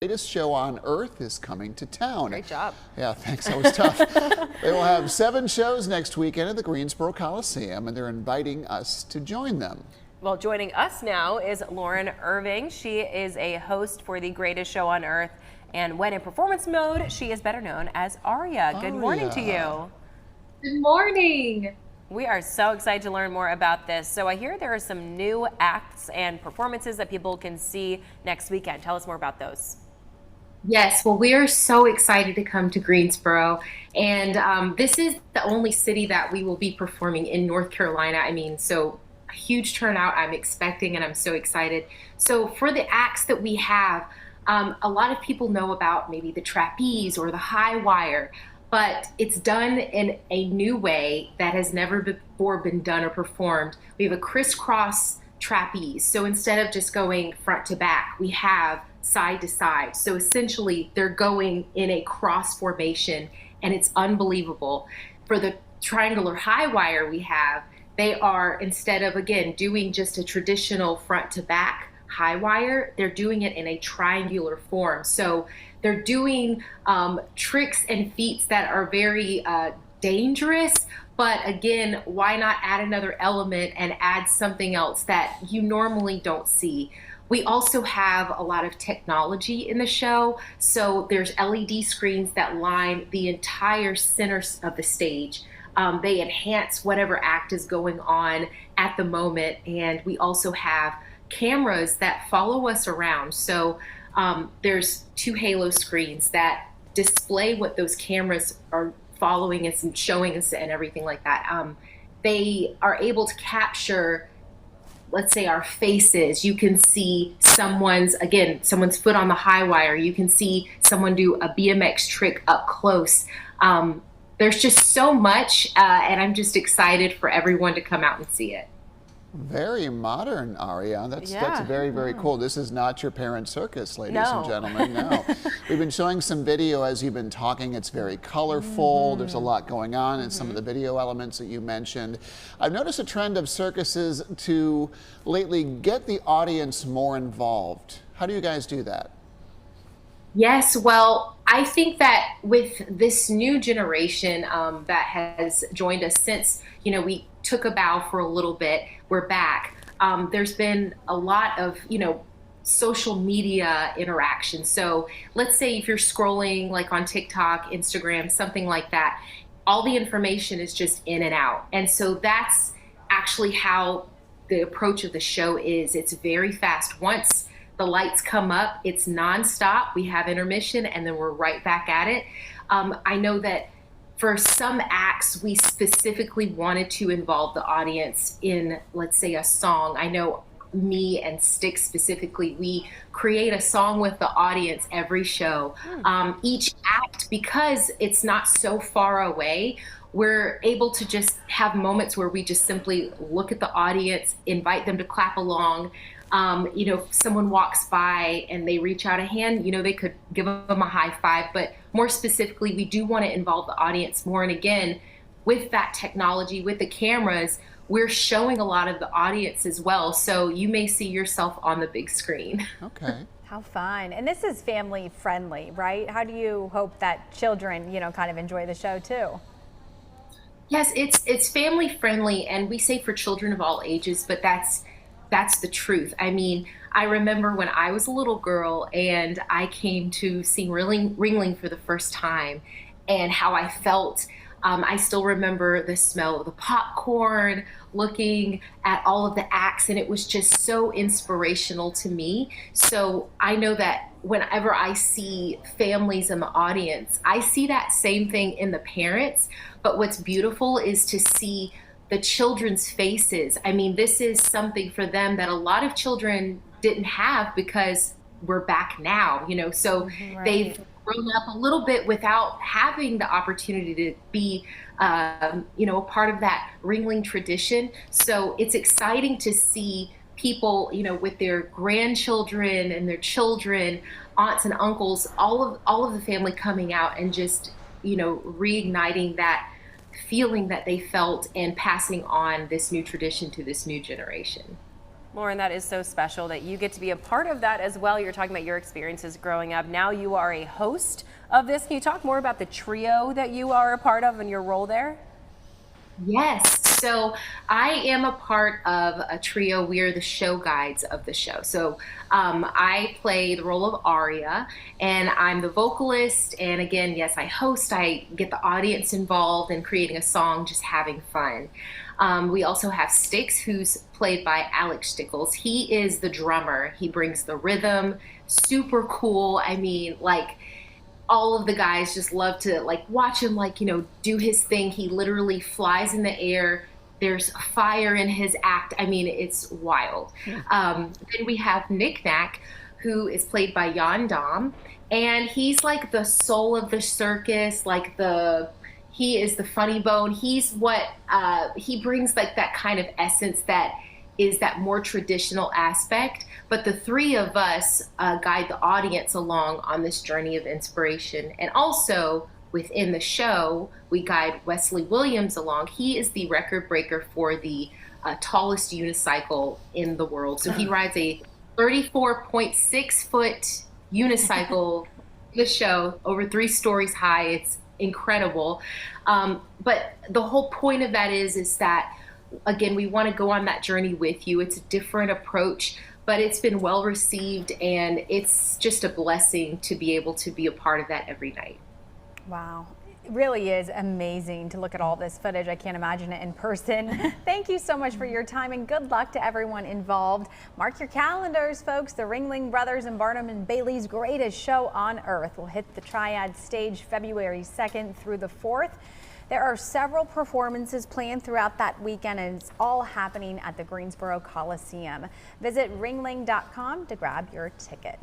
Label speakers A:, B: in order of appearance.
A: Latest show on Earth is coming to town.
B: Great job.
A: Yeah, thanks. That was tough. They will have 7 shows next weekend at the Greensboro Coliseum, and they're inviting us to join them.
B: Well, joining us now is Lauren Irving. She is a host for The Greatest Show on Earth, and when in performance mode, she is better known as Aria. Good morning to you.
C: Good morning.
B: We are so excited to learn more about this. So I hear there are some new acts and performances that people can see next weekend. Tell us more about those.
C: Yes, well, we are so excited to come to Greensboro, and this is the only city that we will be performing in North Carolina. I mean, so a huge turnout I'm expecting, and I'm so excited. So for the acts that we have, a lot of people know about maybe the trapeze or the high wire, but it's done in a new way that has never before been done or performed. We have a crisscross trapeze. So instead of just going front to back, we have side to side. So essentially they're going in a cross formation, and it's unbelievable. For the triangular high wire we have, they are, instead of again doing just a traditional front to back high wire, they're doing it in a triangular form. So they're doing tricks and feats that are very dangerous, but again, why not add another element and add something else that you normally don't see? We also have a lot of technology in the show. So there's LED screens that line the entire center of the stage. They enhance whatever act is going on at the moment. And we also have cameras that follow us around. So there's 2 halo screens that display what those cameras are following us and showing us and everything like that. They are able to capture, let's say, our faces. You can see someone's foot on the high wire. You can see someone do a BMX trick up close. There's just so much, and I'm just excited for everyone to come out and see it.
A: Very modern, Aria. That's very, very cool. This is not your parents' circus, ladies and gentlemen. No. We've been showing some video as you've been talking. It's very colorful. There's a lot going on in some of the video elements that you mentioned. I've noticed a trend of circuses to lately get the audience more involved. How do you guys do that?
C: Yes, well, I think that with this new generation that has joined us since, we took a bow for a little bit, we're back. There's been a lot of, social media interaction. So let's say if you're scrolling like on TikTok, Instagram, something like that, all the information is just in and out. And so that's actually how the approach of the show is. It's very fast. Once the lights come up, it's nonstop. We have intermission, and then we're right back at it. I know that for some acts, we specifically wanted to involve the audience in, let's say, a song. I know me and Styx specifically, we create a song with the audience every show. Each act, because it's not so far away, we're able to just have moments where we just simply look at the audience, invite them to clap along. If someone walks by and they reach out a hand, they could give them a high five. But more specifically, we do want to involve the audience more. And again, with that technology, with the cameras, we're showing a lot of the audience as well. So you may see yourself on the big screen.
A: Okay.
D: How fun. And this is family friendly, right? How do you hope that children, kind of enjoy the show too?
C: Yes, it's family friendly, and we say for children of all ages, but that's the truth. I mean, I remember when I was a little girl and I came to see Ringling for the first time, and how I felt. I still remember the smell of the popcorn, looking at all of the acts, and it was just so inspirational to me. So I know that whenever I see families in the audience, I see that same thing in the parents. But what's beautiful is to see the children's faces. I mean, this is something for them that a lot of children didn't have because we're back now, so they've grown up a little bit without having the opportunity to be, a part of that Ringling tradition. So it's exciting to see people, with their grandchildren and their children, aunts and uncles, all of the family coming out and just, reigniting that feeling that they felt and passing on this new tradition to this new generation.
B: Lauren, that is so special that you get to be a part of that as well. You're talking about your experiences growing up. Now you are a host of this. Can you talk more about the trio that you are a part of and your role there?
C: Yes. So I am a part of a trio. We are the show guides of the show. So I play the role of Aria, and I'm the vocalist. And again, yes, I host. I get the audience involved in creating a song, just having fun. We also have Styx, who's played by Alex Stickles. He is the drummer. He brings the rhythm. Super cool. I mean, like, all of the guys just love to watch him do his thing. He literally flies in the air. There's fire in his act. I mean, it's wild. Then we have Nick Nack, who is played by Jan Dam, and he's like the soul of the circus, he is the funny bone. He's what he brings, like that kind of essence that is that more traditional aspect. But the three of us guide the audience along on this journey of inspiration. And also within the show, we guide Wesley Williams along. He is the record breaker for the tallest unicycle in the world. So he rides a 34.6 foot unicycle in the show, over 3 stories high. It's incredible. But the whole point of that is that, again, we want to go on that journey with you. It's a different approach, but it's been well received, and it's just a blessing to be able to be a part of that every night.
D: Wow. It really is amazing to look at all this footage. I can't imagine it in person. Thank you so much for your time, and good luck to everyone involved. Mark your calendars, folks. The Ringling Brothers and Barnum and Bailey's Greatest Show on Earth will hit the Triad stage February 2nd through the 4th. There are several performances planned throughout that weekend, and it's all happening at the Greensboro Coliseum. Visit ringling.com to grab your ticket.